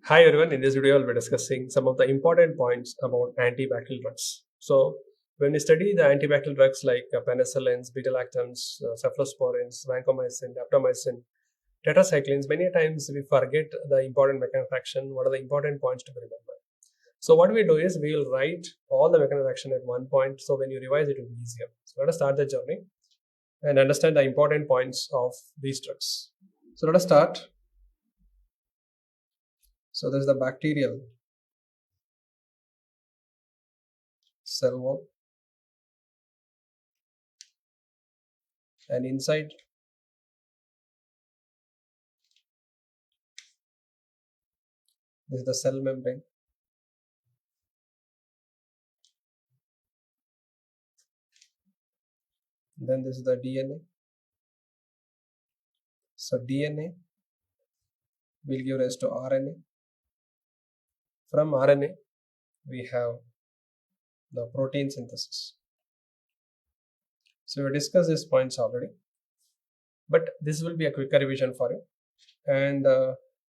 Hi everyone, in this video I'll be discussing some of the important points about antibacterial drugs. So when we study the antibacterial drugs like penicillins, beta-lactams, cephalosporins, vancomycin, daptomycin, tetracyclines, many times we forget the important mechanism of action. What are the important points to be remembered? So what we do is we will write all the mechanism of action at one point, so when you revise it will be easier. So let us start the journey and understand the important points of these drugs. So let us start. So there's the bacterial cell wall, and inside this is the cell membrane. Then this is the DNA. So DNA will give rise to RNA. From RNA, we have the protein synthesis. So we discussed these points already, but this will be a quicker revision for you. And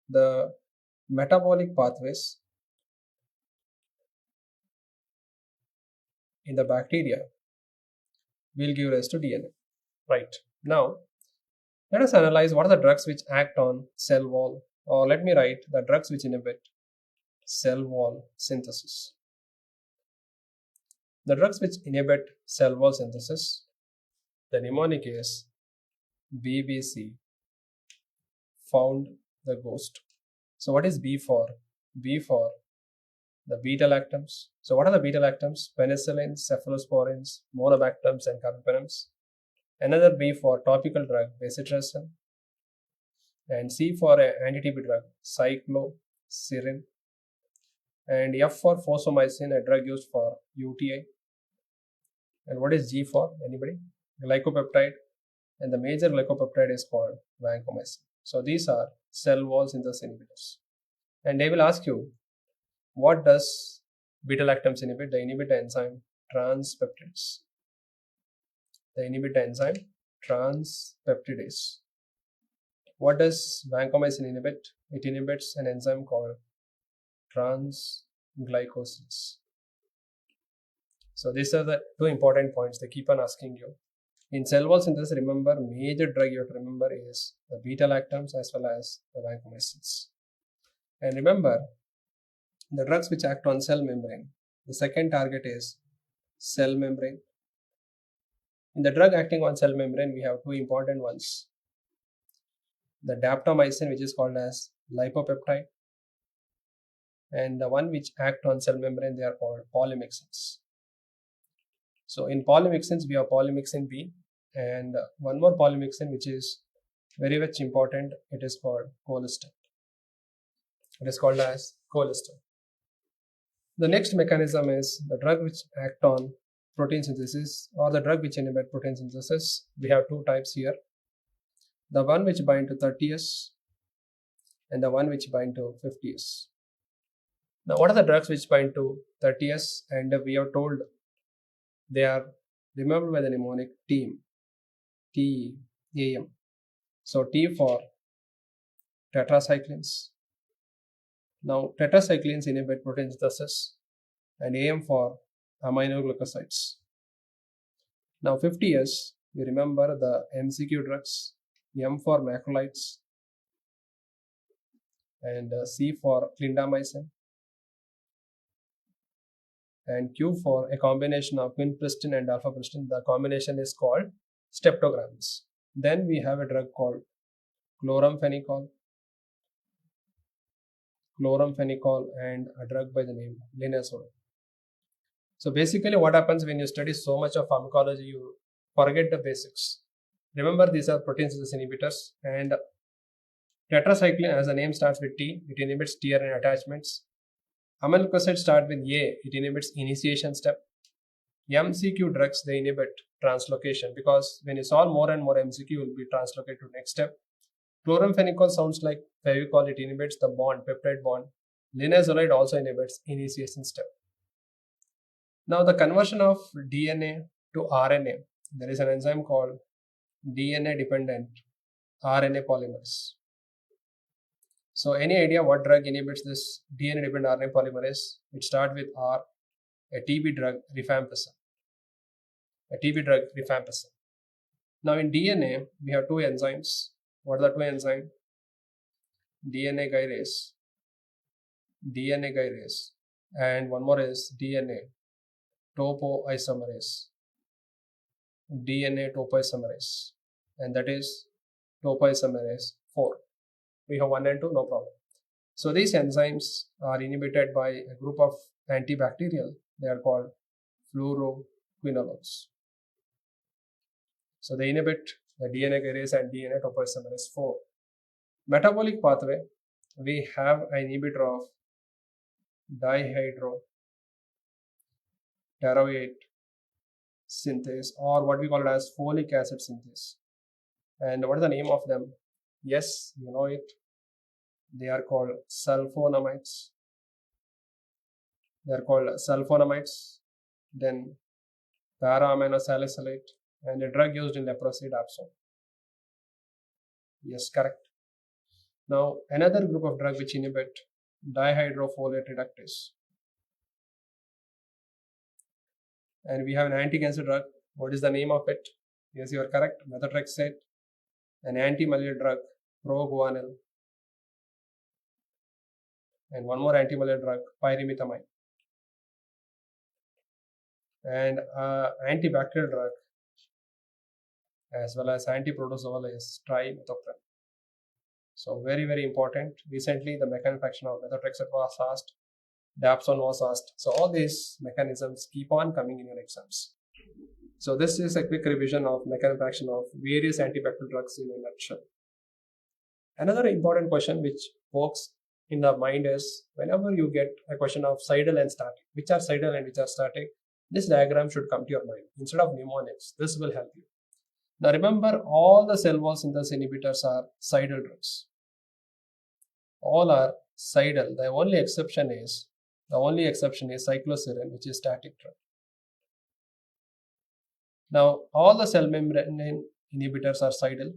the metabolic pathways in the bacteria will give rise to DNA. Right. Now, let us analyze what are the drugs which act on cell wall, or let me write the drugs which inhibit cell wall synthesis. The drugs which inhibit cell wall synthesis, the mnemonic is BBC, found the ghost. So what is B for? B for the beta-lactams. So what are the beta-lactams? Penicillins, cephalosporins, monobactams, and carbapenems. Another B for topical drug, bezitracin. And C for an anti-TB drug, cycloserine. And F for fosomycin, a drug used for UTI. And what is G for? Anybody? Glycopeptide. And the major glycopeptide is called vancomycin. So these are cell wall synthesis inhibitors. And they will ask you, what does beta-lactams inhibit? They inhibit the enzyme transpeptidase. They inhibit the enzyme transpeptidase. What does vancomycin inhibit? It inhibits an enzyme called transglycosidase. So these are the two important points they keep on asking you. In cell wall synthesis, remember, major drug you have to remember is the beta-lactams as well as the vancomycins. And remember, the drugs which act on cell membrane, the second target is cell membrane. In the drug acting on cell membrane, we have two important ones. The daptomycin, which is called as lipopeptide, and the one which act on cell membrane, they are called polymyxins. So in polymyxins, we have polymyxin B, and one more polymyxin which is very much important, it is called colistin. It is called as colistin. The next mechanism is the drug which act on protein synthesis, or the drug which inhibit protein synthesis. We have two types here. The one which bind to 30S and the one which bind to 50S. Now what are the drugs which bind to 30S? And we are told they are remembered by the mnemonic TEAM. T-E-A-M. So T for tetracyclines. Now tetracyclines inhibit protein synthesis, and AM for aminoglycosides. Now 50S, you remember the MCQ drugs, M for macrolides, and C for clindamycin, and Q for a combination of vinpristin and alpha-pristin. The combination is called streptograms. Then we have a drug called chloramphenicol, and a drug by the name linezolid. So basically what happens when you study so much of pharmacology, you forget the basics. Remember, these are protein synthesis inhibitors, and tetracycline, as the name starts with T, it inhibits tRNA attachments. Aminoglycosides start with A, it inhibits initiation step. MCQ drugs, they inhibit translocation, because when you solve more and more MCQ, you will be translocated to next step. Chloramphenicol sounds like fevicol, it inhibits the bond, peptide bond. Linezolid also inhibits initiation step. Now the conversion of DNA to RNA, there is an enzyme called DNA dependent RNA polymerase. So any idea what drug inhibits this DNA-dependent RNA polymerase? It starts with R, a TB drug, rifampicin. A TB drug, rifampicin. Now in DNA, we have two enzymes. What are the two enzymes? DNA gyrase, and one more is DNA topoisomerase, and that is topoisomerase 4. We have 1 and 2, no problem. So these enzymes are inhibited by a group of antibacterial. They are called fluoroquinolones. So they inhibit the DNA gyrase and DNA topoisomerase 4. Metabolic pathway, we have an inhibitor of dihydropteroate synthase, or what we call it as folic acid synthase. And what is the name of them? Yes, you know it. They are called sulfonamides. Then para-aminosalicylate, and a drug used in leprosy, dapsone. Yes, correct. Now another group of drug which inhibit dihydrofolate reductase, and we have an anti-cancer drug. What is the name of it? Yes, you are correct, methotrexate. An anti-malaria drug, proguanil, and one more anti-malaria drug, pyrimethamine, and antibacterial drug as well as antiprotozoal is trimethoprim. So very, very important. Recently, the mechanism of action of methotrexate was asked, dapsone was asked. So all these mechanisms keep on coming in your exams. So this is a quick revision of mechanism of action of various antibacterial drugs in a nutshell. Another important question which pokes in the mind is, whenever you get a question of cidal and static, which are cidal and which are static, this diagram should come to your mind instead of mnemonics. This will help you. Now remember, all the cell wall synthesis inhibitors are cidal drugs. All are cidal. The only exception is cycloserine, which is static drug. Now all the cell membrane inhibitors are cidal,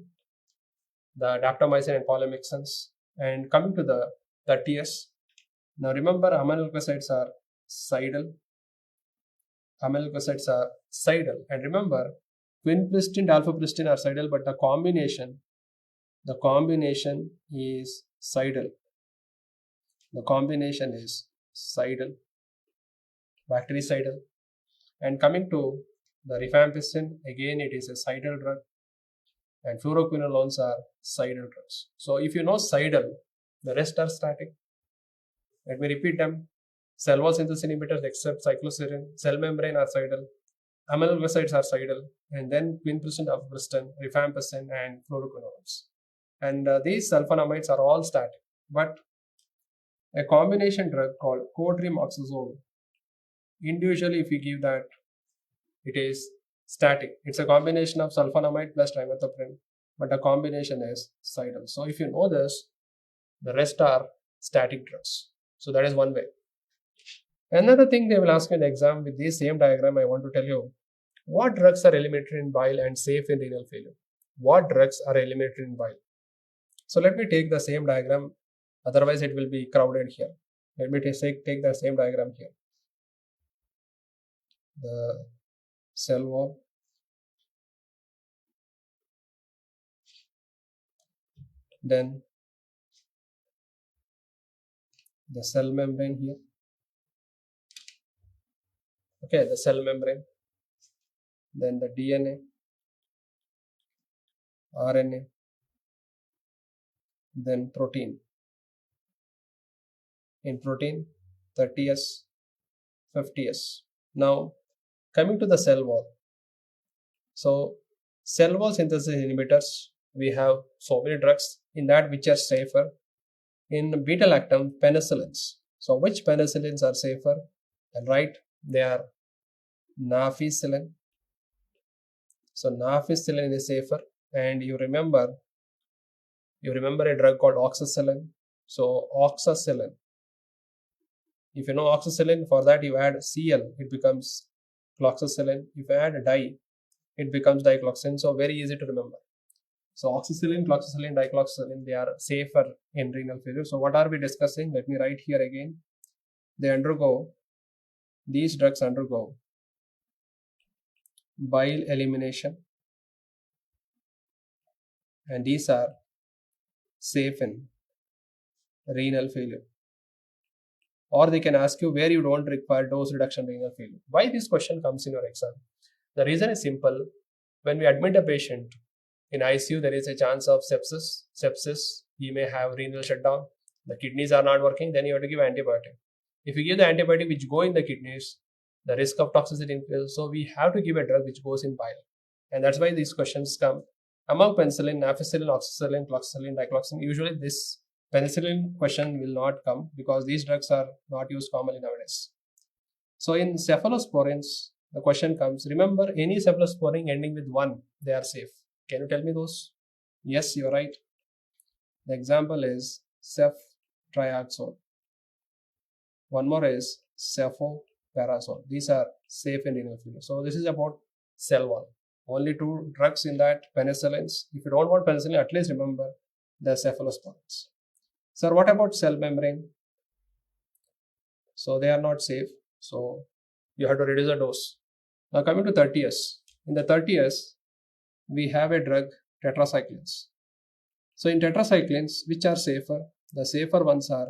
the daptomycin and polymyxins. And coming to the 30s, now remember, aminoglycosides are cidal. And remember, quinpristin, dalfopristin are cidal, but the combination is cidal. Bactericidal. And coming to the rifampicin, again it is a cidal drug, and fluoroquinolones are cidal drugs. So if you know cidal, the rest are static. Let me repeat them. Cell wall synthesis inhibitors except cycloserine, cell membrane are cidal, aminoglycosides are cidal, and then quinpristin, dalfopristin, rifampicin, and fluoroquinolones. And these sulfonamides are all static. But a combination drug called cotrimoxazole, individually if you give that, it is static. It's a combination of sulfonamide plus trimethoprim, but the combination is cidal. So if you know this, the rest are static drugs. So that is one way. Another thing they will ask you in the exam with this same diagram, I want to tell you, what drugs are eliminated in bile and safe in renal failure? What drugs are eliminated in bile? So let me take the same diagram, otherwise it will be crowded here. Let me take the same diagram here. The cell wall, then the cell membrane here. Okay, the cell membrane, then the DNA, RNA, then protein. In protein, 30S, 50S. Now coming to the cell wall. So cell wall synthesis inhibitors, we have so many drugs in that which are safer. In beta-lactam, penicillins. So which penicillins are safer? And right, they are nafcillin. So nafcillin is safer. And you remember a drug called oxacillin. So oxacillin. If you know oxacillin, for that you add Cl, it becomes cloxacillin. If you add di, it becomes dicloxin. So very easy to remember. So oxacillin, cloxacillin, dicloxacillin, they are safer in renal failure. So what are we discussing? Let me write here again. These drugs undergo bile elimination, and these are safe in renal failure. Or they can ask you where you don't require dose reduction renal failure. Why this question comes in your exam? The reason is simple. When we admit a patient in ICU, there is a chance of sepsis. He may have renal shutdown. The kidneys are not working. Then you have to give antibiotic. If you give the antibiotic which go in the kidneys, the risk of toxicity increases. So we have to give a drug which goes in bile, and that's why these questions come. Among penicillin, ampicillin, oxacillin, cloxacillin, dicloxacillin, usually this penicillin question will not come because these drugs are not used commonly nowadays. So in cephalosporins, the question comes, remember any cephalosporin ending with 1, they are safe. Can you tell me those? Yes, you're right. The example is ceftriaxone. One more is cefoperazole. These are safe in renal failure. So this is about cell wall. Only 2 drugs in that, penicillins. If you don't want penicillin, at least remember the cephalosporins. Sir, what about cell membrane? So they are not safe. So you have to reduce the dose. Now coming to 30S. In the 30S, we have a drug, tetracyclines. So in tetracyclines, which are safer? The safer ones are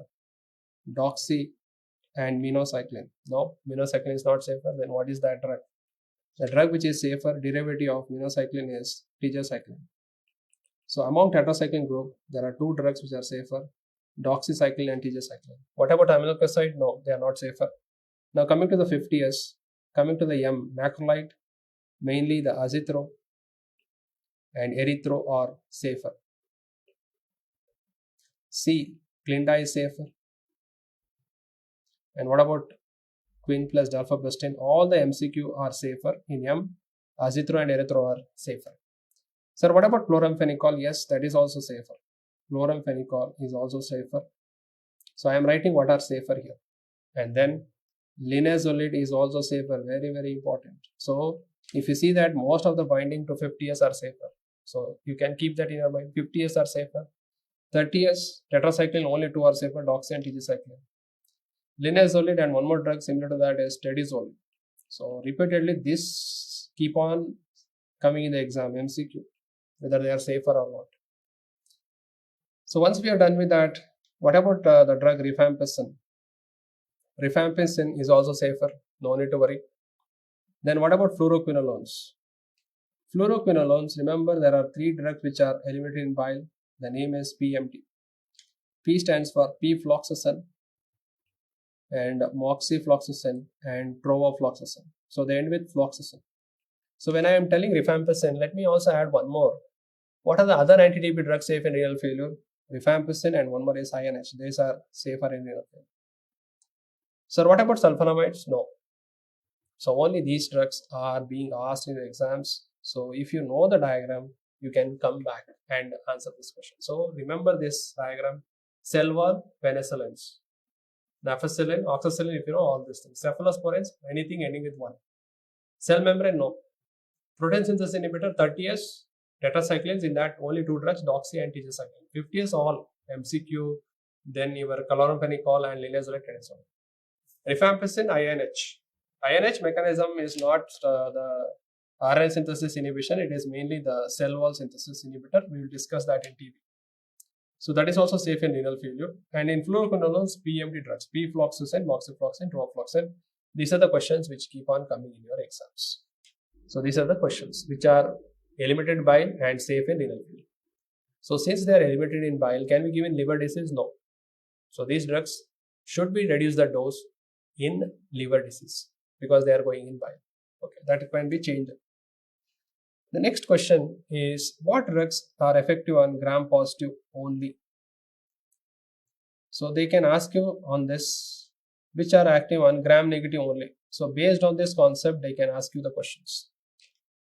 doxy and minocycline. No, minocycline is not safer. Then what is that drug? The drug which is safer, derivative of minocycline, is tigecycline. So among tetracycline group, there are 2 drugs which are safer, doxycycline and tigecycline. What about amylglycoside? No, they are not safer. Now coming to the 50S, coming to the M, macrolide, mainly the azithro and erythro are safer. C, Clinda is safer. And what about quin plus dalfapristin? All the MCQ are safer. In M, azithro and erythro are safer. Sir, what about chloramphenicol? Yes, that is also safer. Chloramphenicol is also safer. So I am writing what are safer here. And then linezolid is also safer. Very, very important. So if you see that most of the binding to 50S are safer. So you can keep that in your mind. 50S are safer. 30S, tetracycline, only 2 are safer, doxy and tigecycline. Linezolid and one more drug similar to that is tedizolid. So repeatedly this keep on coming in the exam, MCQ, whether they are safer or not. So once we are done with that, what about the drug rifampicin? Rifampicin is also safer, no need to worry. Then what about fluoroquinolones? Fluoroquinolones, remember there are 3 drugs which are eliminated in bile. The name is PMT. P stands for p-floxacin and moxifloxacin and trovafloxacin. So they end with floxacin. So when I am telling rifampicin, let me also add one more. What are the other anti-TB drugs safe in renal failure? Rifampicin and one more is INH. These are safer in renal failure. Sir, what about sulfonamides? No. So only these drugs are being asked in the exams. So if you know the diagram, you can come back and answer this question. So remember this diagram: cell wall, penicillins, nafacillin, oxacillin, if you know all these things. Cephalosporins, anything ending with 1. Cell membrane, no. Protein synthesis inhibitor, 30S, tetracyclines, in that only 2 drugs, doxy and tigecycline. 50S all MCQ, then your chloramphenicol and linezolid prednisone. Rifampicin, INH. INH mechanism is not the RNA synthesis inhibition, it is mainly the cell wall synthesis inhibitor. We will discuss that in TB. So that is also safe in renal failure. And in fluoroquinolones, PMT drugs, p-floxacin, moxifloxacin, trovafloxacin. These are the questions which keep on coming in your exams. So these are the questions which are eliminated bile and safe in renal failure. So since they are eliminated in bile, can we give in liver disease? No. So these drugs should be reduce the dose in liver disease because they are going in bile. Okay, that can be changed. The next question is, what drugs are effective on gram-positive only? So they can ask you on this, which are active on gram-negative only. So based on this concept, they can ask you the questions.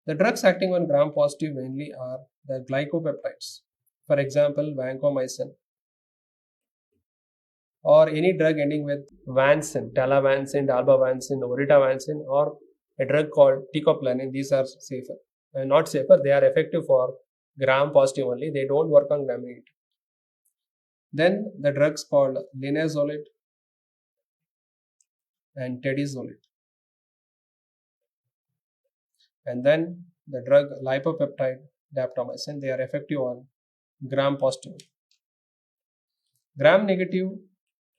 The drugs acting on gram-positive mainly are the glycopeptides. For example, vancomycin, or any drug ending with vancin, talavancin, dalbavancin, oritavancin, or a drug called teicoplanin. These are safer. Not safer, they are effective for gram positive only. They don't work on gram negative. Then the drugs called linezolid and tedizolid. And then the drug lipopeptide daptomycin, they are effective on gram positive. Gram negative,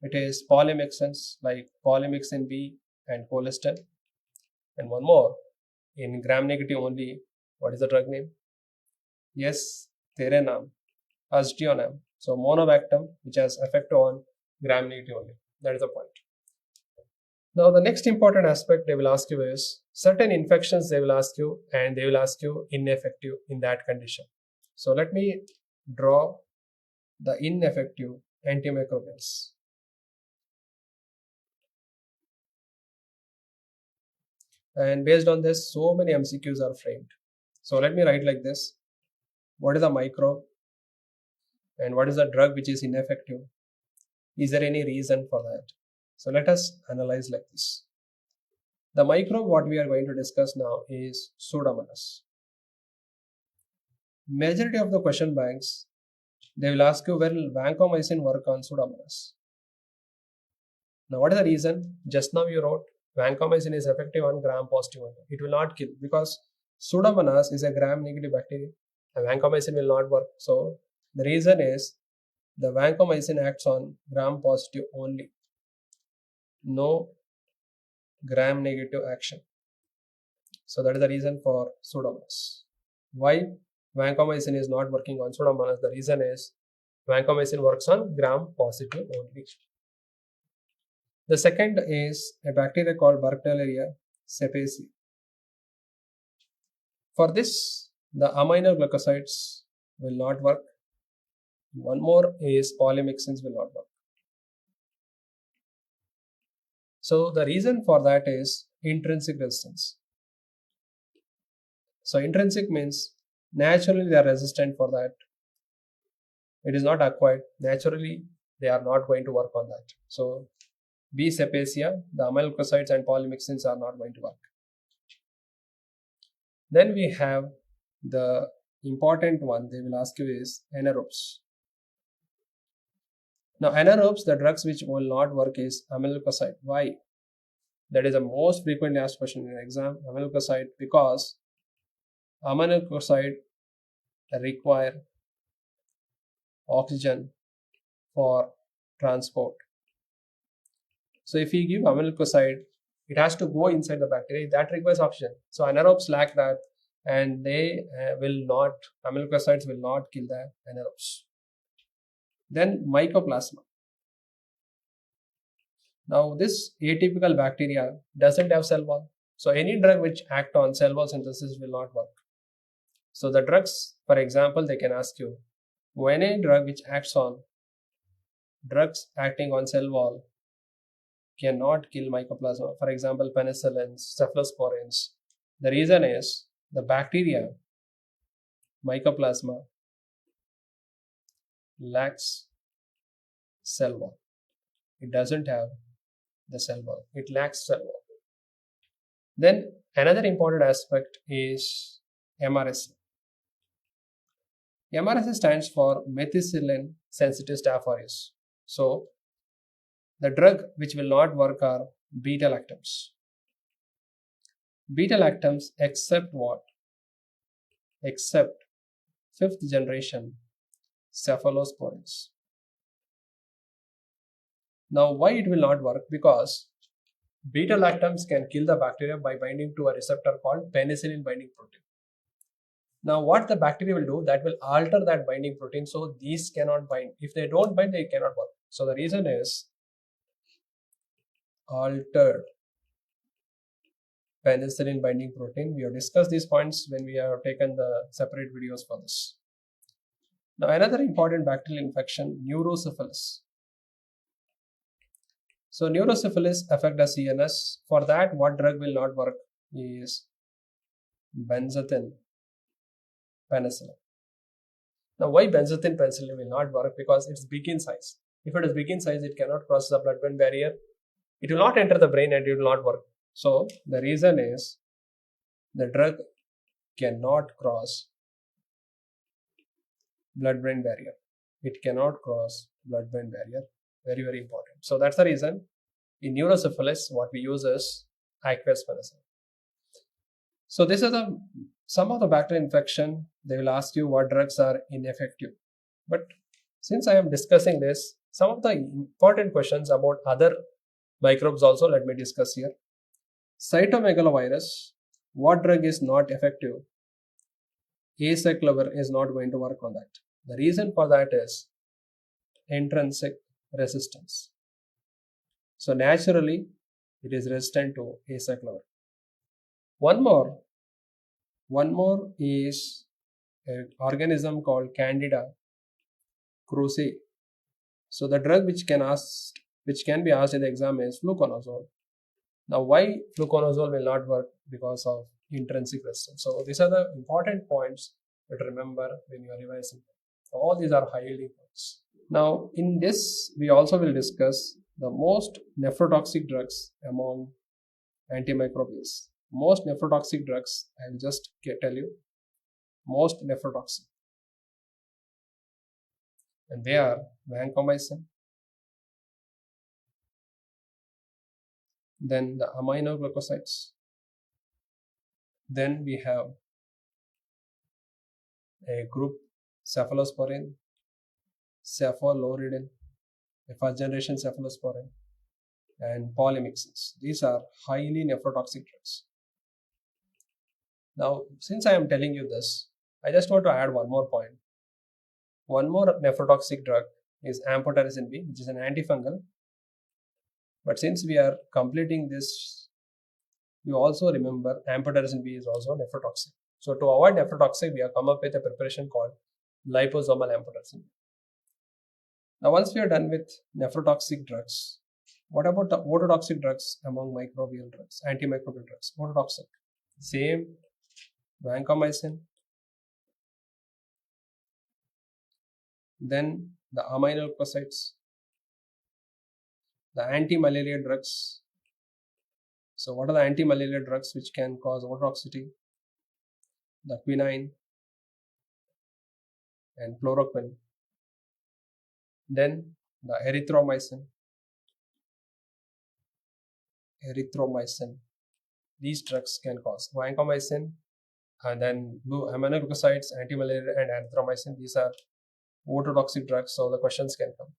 it is polymyxins like polymyxin B and colistin. And one more, in gram negative only, what is the drug name? Yes, Theranam, aztreonam. So monobactam, which has effect on gram negative only. That is the point. Now the next important aspect they will ask you is certain infections they will ask you, and they will ask you ineffective in that condition. So let me draw the ineffective antimicrobials. And based on this, so many MCQs are framed. So let me write like this. What is a microbe? And what is a drug which is ineffective? Is there any reason for that? So let us analyze like this. The microbe what we are going to discuss now is Pseudomonas. Majority of the question banks, they will ask you, will vancomycin work on Pseudomonas? Now what is the reason? Just now you wrote vancomycin is effective on gram positive only. It will not kill because Pseudomonas is a gram negative bacteria and vancomycin will not work. So the reason is the vancomycin acts on gram positive only. No gram negative action. So that is the reason for Pseudomonas. Why vancomycin is not working on Pseudomonas? The reason is vancomycin works on gram positive only. The second is a bacteria called Burkholderia cepacia. For this, the aminoglycosides will not work. One more is polymyxins will not work. So the reason for that is intrinsic resistance. So intrinsic means naturally they are resistant for that. It is not acquired. Naturally they are not going to work on that. So B. cepacia, the aminoglycosides and polymyxins are not going to work. Then we have the important one they will ask you is anaerobes. Now anaerobes, the drugs which will not work is aminoglycoside. Why? That is the most frequently asked question in exam, aminoglycoside, because aminoglycoside require oxygen for transport. So if we give aminoglycoside, it has to go inside the bacteria. That requires oxygen. So anaerobes lack that, and they aminoglycosides will not kill the anaerobes. Then mycoplasma. Now this atypical bacteria doesn't have cell wall. So any drug which act on cell wall synthesis will not work. So the drugs, for example, they can ask you, when a drug which acts on drugs acting on cell wall cannot kill mycoplasma, for example, penicillins, cephalosporins. The reason is the bacteria, mycoplasma, lacks cell wall. It doesn't have the cell wall. It lacks cell wall. Then another important aspect is MRSA. MRSA stands for methicillin sensitive staph aureus. So the drug which will not work are beta lactams. Beta lactams except what? Except 5th generation cephalosporins. Now why it will not work? Because beta lactams can kill the bacteria by binding to a receptor called penicillin binding protein. Now what the bacteria will do, that will alter that binding protein, so these cannot bind. If they don't bind, they cannot work. So the reason is altered penicillin binding protein. We have discussed these points when we have taken the separate videos for this. Now another important bacterial infection, neurosyphilis. So neurosyphilis affect the CNS. For that, what drug will not work is benzathine penicillin. Now why benzathine penicillin will not work? Because it's big in size. If it is big in size, it cannot cross the blood-brain barrier. It will not enter the brain and it will not work. So the reason is the drug cannot cross blood-brain barrier. It cannot cross blood-brain barrier. Very, very important. So that's the reason in neurosyphilis, what we use is aqueous penicillin. So these are some of the bacterial infection. They will ask you what drugs are ineffective. But since I am discussing this, some of the important questions about other microbes also let me discuss here. Cytomegalovirus, what drug is not effective? Acyclovir is not going to work on that. The reason for that is intrinsic resistance. So naturally, it is resistant to acyclovir. One more is an organism called Candida krusei. So the drug which can be asked in the exam is fluconazole. Now, why fluconazole will not work? Because of intrinsic resistance. So these are the important points to remember when you are revising. All these are high yielding points. Now, in this, we also will discuss the most nephrotoxic drugs among antimicrobials. Most nephrotoxic drugs, I will just tell you, most nephrotoxic. And they are vancomycin, then the aminoglycosides, then we have a group cephalosporin, cephalosporin, a first generation cephalosporin, and polymyxins. These are highly nephrotoxic drugs. Now, since I am telling you this, I just want to add one more point. One more nephrotoxic drug is amphotericin B, which is an antifungal. But since we are completing this, you also remember amphotericin B is also nephrotoxic. So to avoid nephrotoxic, we have come up with a preparation called liposomal amphotericin B. Now, once we are done with nephrotoxic drugs, what about the ototoxic drugs among microbial drugs, antimicrobial drugs? Ototoxic, same vancomycin, then the aminoglycosides, the anti-malaria drugs. So what are the anti-malaria drugs which can cause ototoxicity? The quinine and chloroquine. Then the erythromycin. These drugs can cause vancomycin, and then aminoglycosides, anti-malaria, and erythromycin. These are ototoxic drugs, so the questions can come.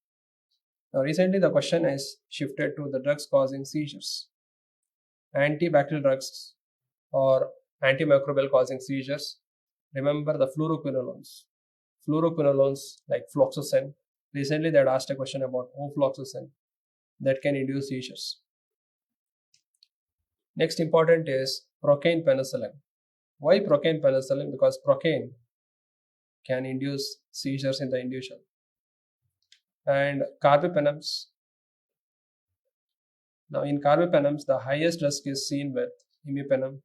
Now, recently the question is shifted to the drugs causing seizures. Antibacterial drugs or antimicrobial causing seizures. Remember the fluoroquinolones. Fluoroquinolones like fluoxetine. Recently they had asked a question about ofloxacin that can induce seizures. Next important is procaine penicillin. Why procaine penicillin? Because procaine can induce seizures in the individual. And carbapenems. Now in carbapenems, the highest risk is seen with imipenem.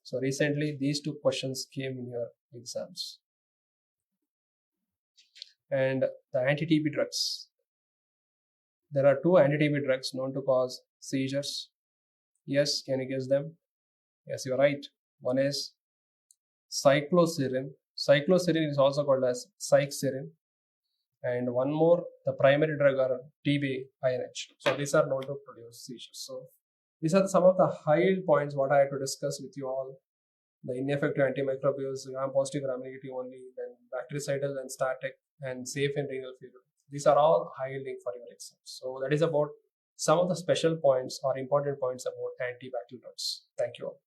So recently these two questions came in your exams. And the anti-TB drugs. There are two anti-TB drugs known to cause seizures. Yes, can you guess them? Yes, you're right. One is cycloserine. Cycloserine is also called as cycserine. And one more, the primary drug are TB-INH. So these are known to produce seizures. So these are some of the high points what I had to discuss with you all. The ineffective antimicrobials, gram-positive, gram-negative only, then bactericidal and static, and safe in renal failure. These are all high yielding for your exams. So that is about some of the special points or important points about antibacterial drugs. Thank you all.